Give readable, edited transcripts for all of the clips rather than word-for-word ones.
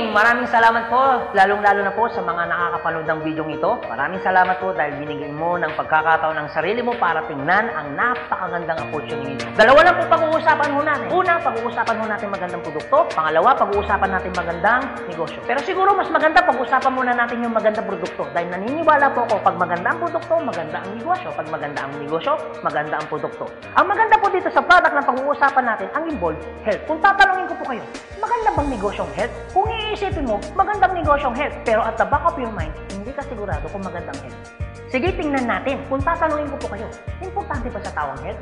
Maraming salamat po, lalong-lalo na po sa mga nakakapanood ng video ito. Maraming salamat po dahil binigyan mo ng pagkakataon ng sarili mo para tingnan ang napakagandang opportunity. Dalawa lang po pag-uusapan mo natin. Una, pag-uusapan mo natin magandang produkto. Pangalawa, pag-uusapan natin magandang negosyo. Pero siguro mas maganda pag-uusapan muna natin yung magandang produkto dahil naniniwala po ako pag maganda ang produkto, maganda ang negosyo. Pag maganda ang negosyo, maganda ang produkto. Ang maganda po dito sa product na pag-uusapan natin, ang involved health. Kung tatanungin ko po kayo, maganda bang negosyong health? Kung iisipin mo, magandang negosyong health. Pero at the back of your mind, hindi ka sigurado kung magandang health. Sige, tingnan natin. Kung tatanungin ko po kayo, importante ba sa tao ang health?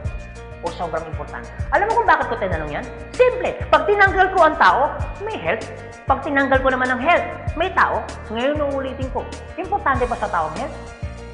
O sobrang importante? Alam mo kung bakit ko tinanong yan? Simple. Pag tinanggal ko ang tao, may health. Pag tinanggal ko naman ang health, may tao. Ngayon uulitin ko, importante ba sa tao ang health?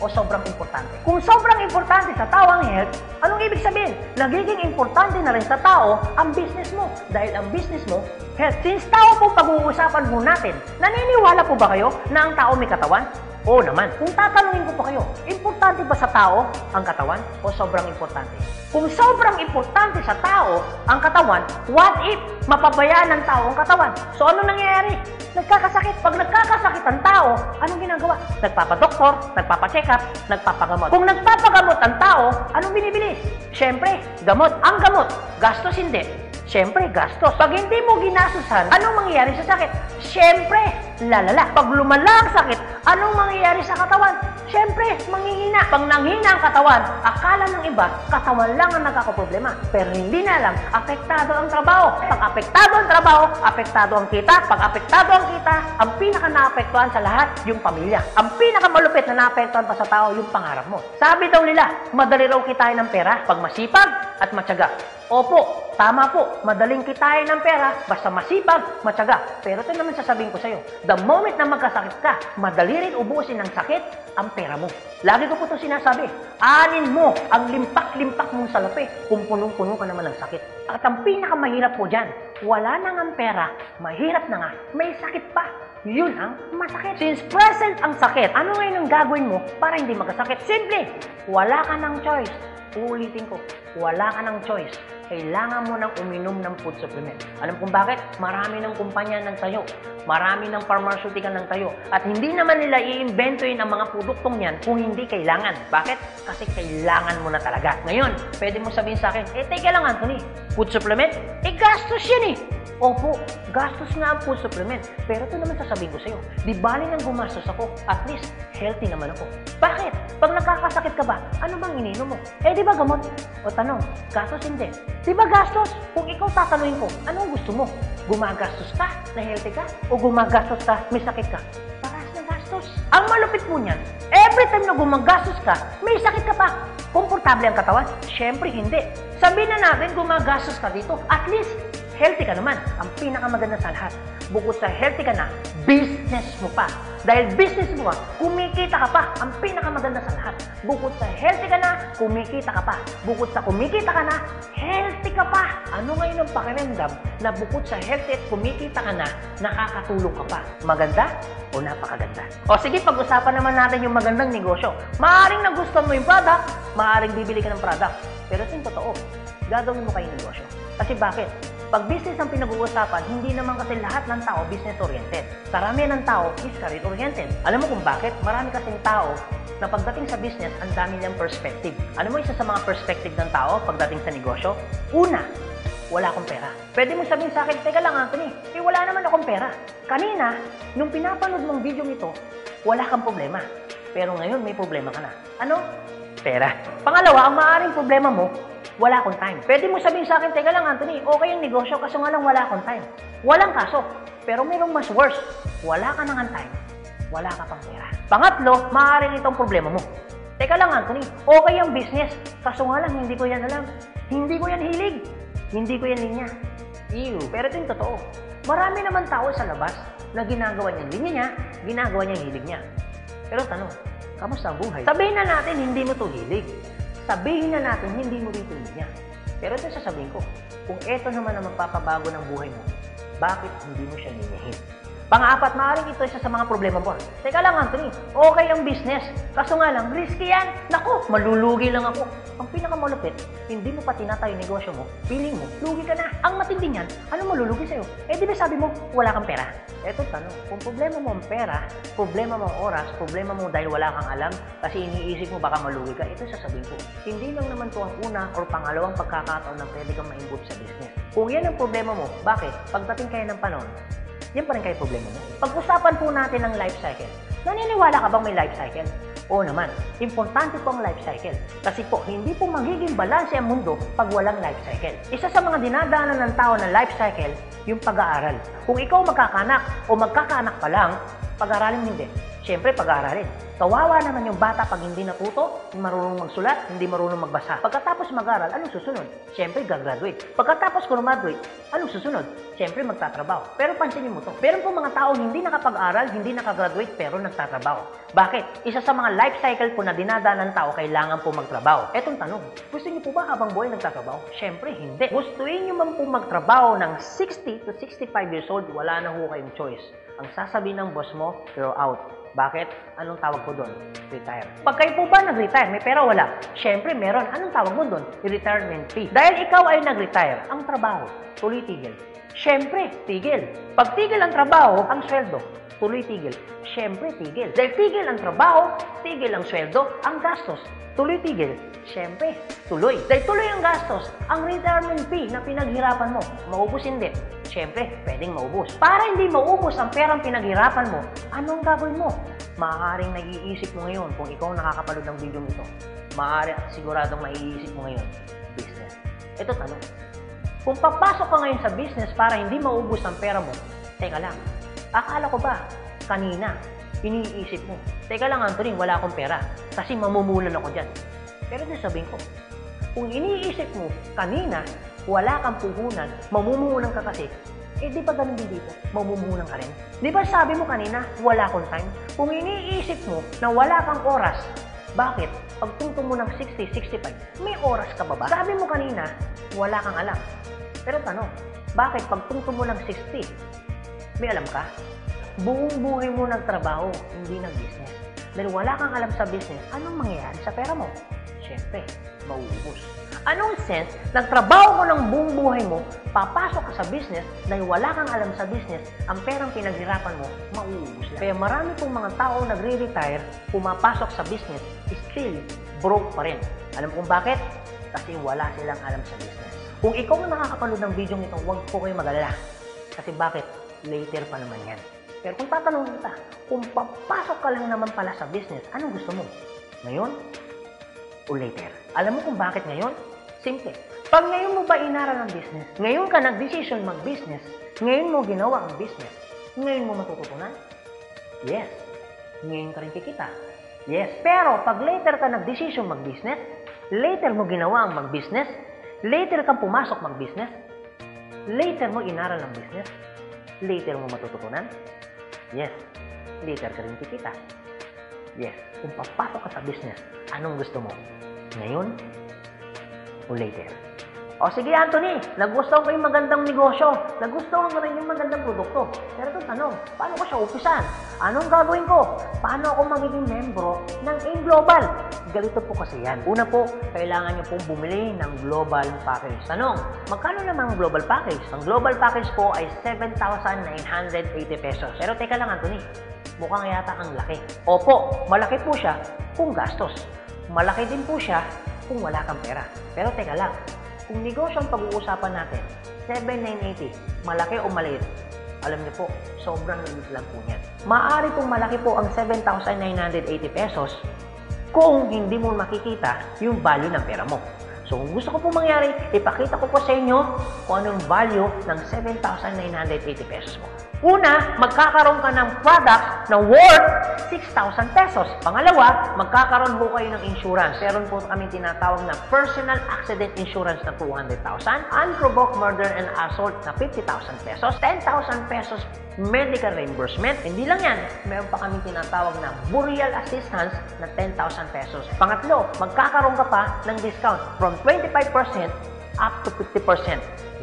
O sobrang importante? Kung sobrang importante sa tao ang health, anong ibig sabihin? Nagiging importante na rin sa tao ang business mo. Dahil ang business mo, health. Since tao po pag-uusapan po natin, naniniwala po ba kayo na ang tao may katawan? Oo naman. Kung tatanungin ko po kayo, importante ba sa tao ang katawan o sobrang importante? Kung sobrang importante sa tao ang katawan, what if mapabayaan ng tao ang katawan? So ano nangyayari? Nagkakasakit. Pag nagkakasakit ang tao, anong ginagawa? Nagpapadoktor, nagpapacheck up, nagpapagamot. Kung nagpapagamot ang tao, anong binibili? Siyempre, gamot. Ang gamot, gastos hindi. Siyempre, gastos. Pag hindi mo ginastusan, anong mangyayari sa sakit? Siyempre, lalala. Pag lumala ang sakit, anong mangyayari sa katawan? Siyempre, manghihina. Pag nanghina ang katawan, akala ng iba, katawan lang ang nagkakaproblema. Pero hindi na alam, apektado ang trabaho. Pag apektado ang trabaho, apektado ang kita. Pag apektado ang kita, ang pinaka-naapektuhan sa lahat, yung pamilya. Ang pinaka-malupit na naapektuhan pa sa tao, yung pangarap mo. Sabi daw nila, madali raw kitain ng pera pag masipag at matyaga. Opo, tama po. Madaling kitain ng pera basta masipag, matyaga. Pero ito naman sasabihin ko sa'yo, the moment na magkasakit ka, madali rin ubusin ng sakit ang pera mo. Lagi ko po ito sinasabi, anin mo ang limpak-limpak mong salapi kung punong-puno ka naman ng sakit. At ang pinakamahirap po dyan, wala na nga pera, mahirap na nga, may sakit pa. Yun ang masakit. Since present ang sakit, ano ngayon ang gagawin mo para hindi magkasakit? Simple, wala ka ng choice. Uulitin ko, wala ka ng choice. Kailangan mo nang uminom ng food supplement. Alam kung bakit? Marami ng kumpanya ng tayo. Marami ng pharmaceutical ng tayo. At hindi naman nila i-inventoyin ang mga produktong yan kung hindi kailangan. Bakit? Kasi kailangan mo na talaga. Ngayon, pwede mo sabihin sa akin, teka lang Anthony, food supplement? Gastos yan eh. Opo, gastos nga ang food supplement. Pero ito naman sasabihin ko sa'yo, di bali nang gumastos ako, at least healthy naman ako. Bakit? Pag nakakasakit ka ba, ano bang ininom mo? Di ba gamot? O tanong, gastos hindi. Di ba gastos? Kung ikaw tatanungin ko, anong gusto mo? Gumagastos ka na healthy ka? O gumagastos ka, may sakit ka? Parehas na gastos. Ang malupit mo niyan, every time na gumagastos ka, may sakit ka pa. Komportable ang katawan? Siyempre hindi. Sabihin na natin gumagastos ka dito, at least healthy ka naman. Ang pinakamaganda sa lahat, bukod sa healthy ka na, business mo pa. Dahil business mo ka, kumikita ka pa. Ang pinakamaganda sa lahat, bukod sa healthy ka na, kumikita ka pa. Bukod sa kumikita ka na, healthy ka pa. Ano ngayon ang pakiramdam na bukod sa healthy at kumikita ka na, nakakatulong ka pa? Maganda o napakaganda? O sige, pag-usapan naman natin yung magandang negosyo. Maaaring nagustuhan mo yung product, maaaring bibili ka ng product. Pero ito yung totoo, gagawin mo kayo negosyo. Kasi bakit? Pag business ang pinag-uusapan, hindi naman kasi lahat ng tao business-oriented. Karamihan ng tao is career-oriented. Alam mo kung bakit? Marami kasing tao na pagdating sa business, ang dami niyang perspective. Alam mo isa sa mga perspective ng tao pagdating sa negosyo? Una, wala akong pera. Pwede mong sabihin sa akin, teka lang Anthony, wala naman akong pera. Kanina, nung pinapanood mong video nito, wala kang problema. Pero ngayon, may problema ka na. Ano? Pera. Pangalawa, ang maaaring problema mo, wala akong time. Pwede mo sabihin sa akin, teka lang Anthony, okay yung negosyo kaso nga lang wala akong time. Walang kaso. Pero mayroong mas worse. Wala ka nang time. Wala ka pang pera. Pangatlo, maaaring itong problema mo. Teka lang Anthony, okay yung business. Kaso nga lang, hindi ko yan alam. Hindi ko yan hilig. Hindi ko yan linya. Ew. Pero ito yung totoo. Marami naman tao sa labas na ginagawa niya linya niya, ginagawa niya hilig niya. Pero tanong, kamusta ang buhay? Sabihin na natin, hindi mo to hilig. Sabihin na natin, hindi mo rito niya. Pero ito sasabihin ko, kung ito naman ang magpapabago ng buhay mo, bakit hindi mo siya ninyahin? Pang-apat, maaaring ito isa sa mga problema mo. Teka lang, Anthony, okay ang business. Kaso nga lang, risky yan. Naku, malulugi lang ako. Ang pinakamalupit, hindi mo pa tinatayo yung negosyo mo, feeling mo, lugi ka na. Ang matindi niyan, ano malulugi sa'yo? Eh di ba sabi mo, wala kang pera? Eto tanong, kung problema mo ang pera, problema mo ang oras, problema mo dahil wala kang alam, kasi iniisip mo baka malugi ka, ito sasabihin ko. Hindi lang naman to ang una or pangalawang pagkakataon na pwede kang ma-involve sa business. Kung yan ang problema mo, bakit? Pagdating kayo ng panahon, yan pa rin kayo problema mo. Pag-usapan po natin ang life cycle. Naniniwala ka bang may life cycle? Oo naman, importante po ang life cycle. Kasi po, hindi po magiging balanse ang mundo pag walang life cycle. Isa sa mga dinadaanan ng tao ng life cycle, yung pag-aaral. Kung ikaw magkakanak o magkakanak pa lang, pag-aralin hindi. Siyempre, pag-aaralin. Kawawa naman yung bata pag hindi natuto, hindi marunong magsulat, hindi marunong magbasa. Pagkatapos mag-aral, anong susunod? Siyempre, gagraduate. Pagkatapos graduate, anong susunod? Siyempre, magtatrabaho. Pero pansinin mo to. Meron po mga tao hindi nakapag-aral, hindi nakagraduate, pero nagtatrabaho. Bakit? Isa sa mga life cycle po na dinadaan ng tao, kailangan po magtrabaho. Etong tanong, gusto niyo po ba habang buhay nagtatrabaho? Siyempre, hindi. Gustuin niyo man po magtrabaho ng 60 to 65 years old, wala na ho kayong choice. Ang sasabihin ng boss mo, you're out. Bakit? Anong tawag ko doon? Retire. Pag kayo po ba nag-retire, may pera wala? Siyempre, meron. Anong tawag mo doon? Retirement fee. Dahil ikaw ay nag-retire, ang trabaho, tuloy tigil. Siyempre, tigil. Pag tigil ang trabaho, ang sweldo, tuloy tigil. Siyempre, tigil. Dahil tigil ang trabaho, tigil ang sweldo, ang gastos, tuloy tigil. Siyempre, tuloy. Dahil tuloy ang gastos, ang retirement fee na pinaghirapan mo, maubos hindi. Siyempre, pwedeng maubos. Para hindi maubos ang perang pinaghirapan mo, anong gagawin mo? Maaaring nag-iisip mo ngayon kung ikaw nakakapanood ng video nito. Maaaring siguradong maiisip mo ngayon, business. Ito tanong. Kung papasok ka ngayon sa business para hindi maubos ang pera mo, teka lang, akala ko ba kanina iniisip mo, teka lang Anthony, wala akong pera kasi mamumulan ako dyan. Pero sasabihin ko, kung iniisip mo kanina, wala kang puhunan, mamumuhunan ka kasi, eh di ba ganun din dito? Mamumuhunan ka rin. Di ba sabi mo kanina, wala akong time? Kung iniisip mo na wala kang oras, bakit? Pagtungtong mo ng 60, 65, may oras ka ba ba? Sabi mo kanina, wala kang alam. Pero tanong, bakit pagtungtong mo ng 60, may alam ka? Buong buhay mo nagtrabaho, hindi nag-business. Dahil wala kang alam sa business, anong mangyayari sa pera mo? Siyempre, mauubos. Anong sense, nagtrabaho mo ng buong buhay mo, papasok ka sa business, dahil wala kang alam sa business, ang perang pinaghirapan mo, mauubos lang. Kaya marami pong mga tao nagre-retire, pumapasok sa business, still broke pa rin. Alam kung bakit? Kasi wala silang alam sa business. Kung ikaw ang nakakapanood ng video nito, huwag po kayo mag-alala. Kasi bakit? Later pa naman yan. Pero kung tatanungin kita, kung papasok ka lang naman pala sa business, anong gusto mo? Ngayon o later? Alam mo kung bakit ngayon? Simple. Pag ngayon mo ba inaral ang business, ngayon ka nag-decision mag-business, ngayon mo ginawa ang business, ngayon mo matututunan? Yes. Ngayon ka rin kikita? Yes. Pero pag later ka nag-decision mag-business, later mo ginawa ang mag-business, later ka pumasok mag-business, later mo inaral ang business, later mo matututunan? Yes. Later ka rin kikita? Yes. Kung papasok ka sa business, anong gusto mo? Ngayon o later? O sige Anthony, nagustuhan ko yung magandang negosyo, nagustuhan ko rin yung magandang produkto. Pero ito tanong, paano ko siya umpisan? Anong gagawin ko? Paano ako magiging membro ng AIM Global? Ganito po kasi yan. Una po, kailangan nyo pong bumili ng global package. Tanong, magkano naman ang global package? Ang global package po ay 7,980 pesos. Pero teka lang Anthony, mukhang yata ang laki. Opo, malaki po siya kung gastos. Malaki din po siya kung wala kang pera. Pero teka lang, kung negosyo ang pag-uusapan natin, 7,980, malaki o maliit? Alam niyo po, sobrang liit lang po niyan. Maaari pong malaki po ang 7,980 pesos kung hindi mo makikita yung value ng pera mo. So kung gusto ko po mangyari, ipakita ko po sa inyo kung anong value ng 7,980 pesos mo. Una, magkakaroon ka ng product na worth 6,000 pesos. Pangalawa, magkakaroon po kayo ng insurance. Meron po kami tinatawag na personal accident insurance na 200,000, unprovoked murder and assault na 50,000 pesos, 10,000 pesos medical reimbursement. Hindi lang yan, meron pa kami tinatawag na burial assistance na 10,000 pesos. Pangatlo, magkakaroon ka pa ng discount from 25% up to 50%.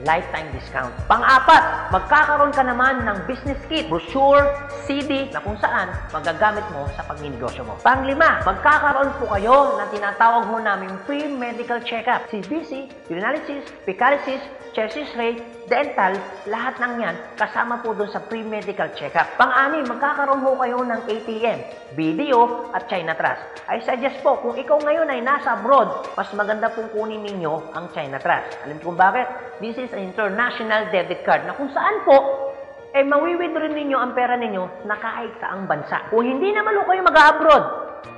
lifetime discount. Pang-apat, magkakaroon ka naman ng business kit, brochure, CD na kung saan magagamit mo sa pagninegosyo mo. Pang-lima, magkakaroon po kayo na tinatawag mo namin free medical check-up. CBC, urinalysis, fecalysis, chest x-ray, dental, lahat ng yan kasama po doon sa free medical check-up. Pang-anim, magkakaroon po kayo ng ATM, BDO at China Trust. I suggest po, kung ikaw ngayon ay nasa abroad, mas maganda pong kunin ninyo ang China Trust. Alam niyo kung bakit? This is an international debit card na kung saan po, mawi-withdraw ninyo ang pera ninyo na kahit saang bansa. Kung hindi naman po kayo mag-abroad,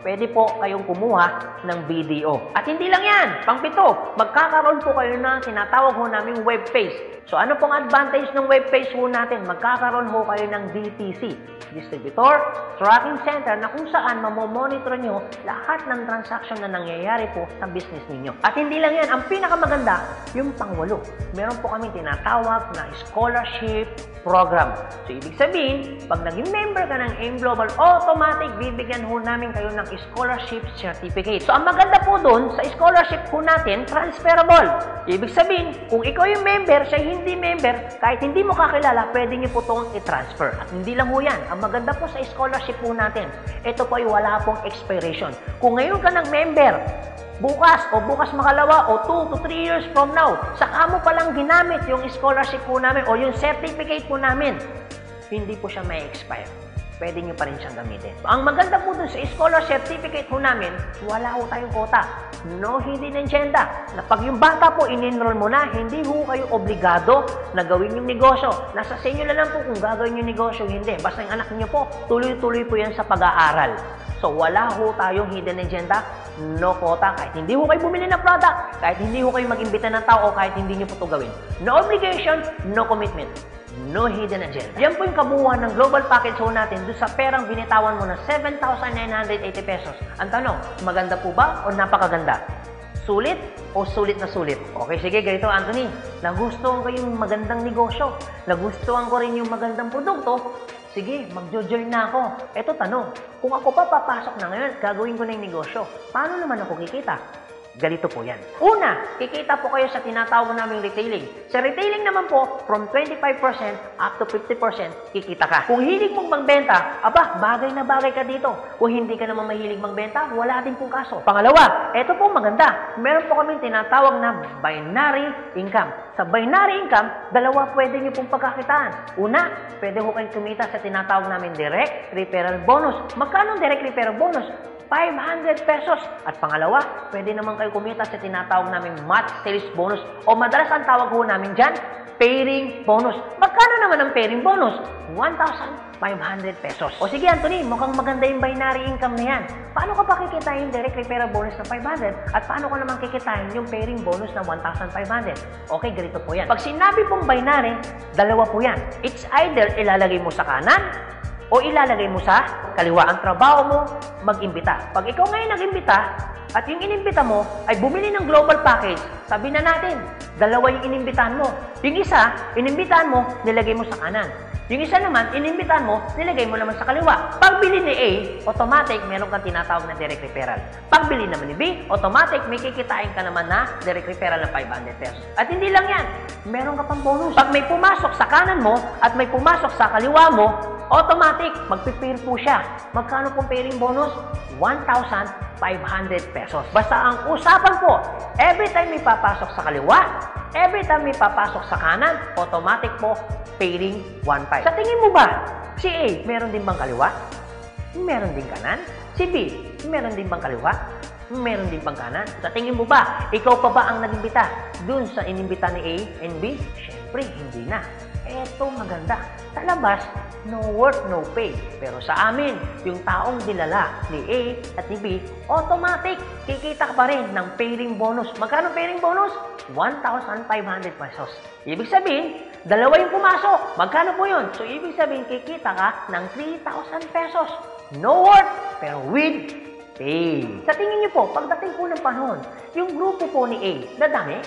pwede po kayong kumuha ng BDO. At hindi lang yan, pang-pito, magkakaroon po kayo ng tinatawag ho naming web page. So ano pong advantage ng web page ho natin? Magkakaroon ho kayo ng DTC, Distributor Tracking Center, na kung saan mamomonitor nyo lahat ng transaction na nangyayari po sa business ninyo. At hindi lang yan, ang pinakamaganda, yung pang-walo. Meron po kami tinatawag na scholarship program. So ibig sabihin, pag naging member ka ng AIM Global, automatic bibigyan ho namin kayo ng scholarship certificate. So ang maganda po doon, sa scholarship po natin, transferable. Ibig sabihin, kung ikaw yung member, siya hindi member, kahit hindi mo kakilala, pwede niyo po itong i-transfer. At hindi lang ho yan. Ang maganda po sa scholarship po natin, ito po ay wala pong expiration. Kung ngayon ka ng member, bukas o bukas makalawa o 2 to 3 years from now, saka mo palang ginamit yung scholarship po namin o yung certificate po namin, hindi po siya may expire. Pwede nyo pa rin siyang gamitin. Ang maganda po dun sa scholar certificate po namin, wala ho tayong quota. No hidden agenda. Na pag yung bata po in-enroll mo na, hindi ho kayo obligado na gawin yung negosyo. Nasa sa inyo na lang po kung gagawin yung negosyo, hindi. Basta yung anak niyo po, tuloy-tuloy po yan sa pag-aaral. So wala ho tayong hidden agenda, no quota. Kahit hindi ho kayo bumili ng product, kahit hindi ho kayo mag-imbita ng tao, kahit hindi nyo po ito gawin. No obligation, no commitment. No hidden agenda. Yan po yung kabuuan ng global package ho natin doon sa perang binitawan mo na 7,980 pesos. Ang tanong, maganda po ba o napakaganda? Sulit o sulit na sulit? Okay, sige, ganito Anthony. Nagustuhan ko yung magandang negosyo. Nagustuhan ko rin yung magandang produkto. Sige, mag-join na ako. Eto tanong, kung ako pa papasok na ngayon, gagawin ko na yung negosyo. Paano naman ako kikita? Ganito po yan. Una, kikita po kayo sa tinatawag naming retailing. Sa retailing naman po, from 25% up to 50%, kikita ka. Kung hilig mong magbenta, aba, bagay na bagay ka dito. Kung hindi ka naman mahilig magbenta, wala din pong kaso. Pangalawa, eto po maganda. Meron po kami tinatawag na binary income. Sa binary income, dalawa pwede nyo pong pagkakitaan. Una, pwede ho kayong kumita sa tinatawag namin direct referral bonus. Magkano direct referral bonus? 500 pesos. At pangalawa, pwede naman kayo kumita sa tinatawag namin match sales bonus o madalas ang tawag ho namin dyan, pairing bonus. Magkano naman ang pairing bonus? 1,500 pesos. O sige Anthony, mukhang maganda yung binary income na yan. Paano ka pa kikitain yung direct referral bonus na 500 at paano ka naman kikitain yung pairing bonus na 1,500? Okay, ganito po yan. Pag sinabi pong binary, dalawa po yan. It's either ilalagay mo sa kanan o ilalagay mo sa kaliwa. Ang trabaho mo, mag-imbita. Pag ikaw ngayon nag-imbita, at yung inimbita mo ay bumili ng global package, sabi na natin, dalawa yung inimbitahan mo. Yung isa, inimbitahan mo, nilagay mo sa kanan. Yung isa naman, inimbitahan mo, nilagay mo naman sa kaliwa. Pagbili ni A, automatic, meron kang tinatawag na direct referral. Pagbili naman ni B, automatic, may kikitain ka naman na direct referral na 500 pesos. At hindi lang yan, meron ka pang bonus. Pag may pumasok sa kanan mo at may pumasok sa kaliwa mo, automatic, magpipair po siya. Magkano pong pairing bonus? 1,500 pesos. Basta ang usapan po, every time may papasok sa kaliwa, every time may papasok sa kanan, automatic po, pairing 1,500. Sa tingin mo ba, si A, meron din bang kaliwa? Meron din kanan? Si B, meron din bang kaliwa? Meron din bang kanan? Sa tingin mo ba, ikaw pa ba ang nag-imbita dun sa inimbita ni A and B? Siyempre, hindi na. Eto maganda. Sa labas, no work, no pay. Pero sa amin, yung taong dinala ni A at ni B, automatic, kikita ka pa rin ng pairing bonus. Magkano pairing bonus? 1,500 pesos. Ibig sabihin, dalawa yung pumasok. Magkano po yun? So, ibig sabihin, kikita ka ng 3,000 pesos. No work, pero with pay. Sa tingin niyo po, pagdating po ng panahon, yung grupo po ni A, dadami?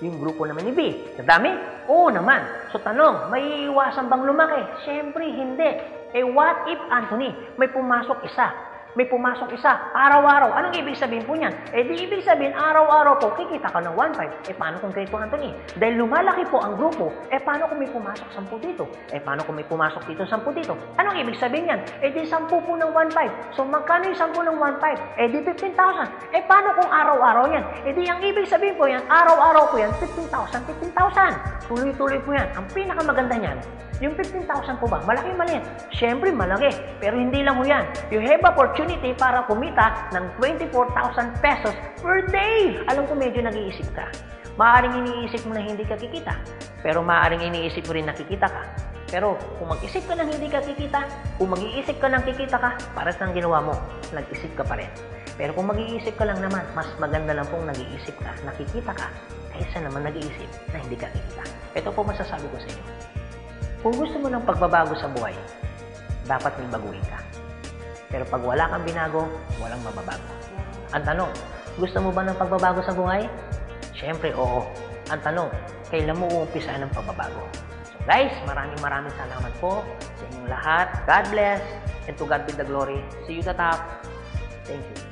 Yung grupo naman ni B, dadami? Oo naman. So tanong, may iwasan bang lumaki? Siyempre, hindi. Eh what if, Anthony, may pumasok isa? may pumasok isa, araw-araw. Anong ibig sabihin po niyan? Eh di ibig sabihin, araw-araw po, kikita ka ng 1.5. Eh paano kung ganito, Anthony? Dahil lumalaki po ang grupo, eh paano kung may pumasok 10 dito? Eh paano kung may pumasok dito 10 dito? Anong ibig sabihin yan? Eh di 10 po ng 1.5. So magkano yung 10 ng 1.5? Eh di 15,000. Eh paano kung araw-araw yan? Eh di ang ibig sabihin po yan, araw-araw po yan, 15,000, 15,000. Tuloy-tuloy po yan. Ang pinakamaganda niyan, yung 15,000 po ba? Malaki maliit? Siyempre malaki. Pero hindi lang mo yan. You have opportunity para kumita ng 24,000 pesos per day. Alam ko medyo nag-iisip ka. Maaaring iniisip mo na hindi ka kikita. Pero maaaring iniisip mo rin na kikita ka. Pero kung mag-isip ka ng hindi ka kikita, kung mag-iisip ka ng kikita ka, para sa ginawa mo, nag-isip ka pa rin. Pero kung mag-iisip ka lang naman, mas maganda lang pong nag-iisip ka, nakikita ka, kaysa naman nag-iisip na hindi ka kikita. Ito po masasabi ko sa inyo. Kung gusto mo ng pagbabago sa buhay, dapat may baguhin ka. Pero pag wala kang binago, walang mababago. Ang tanong, gusto mo ba ng pagbabago sa buhay? Siyempre, oo. Ang tanong, kailan mo uumpisahan ng pagbabago? So guys, maraming salamat po sa inyong lahat. God bless, and to God be the glory. See you at the top. Thank you.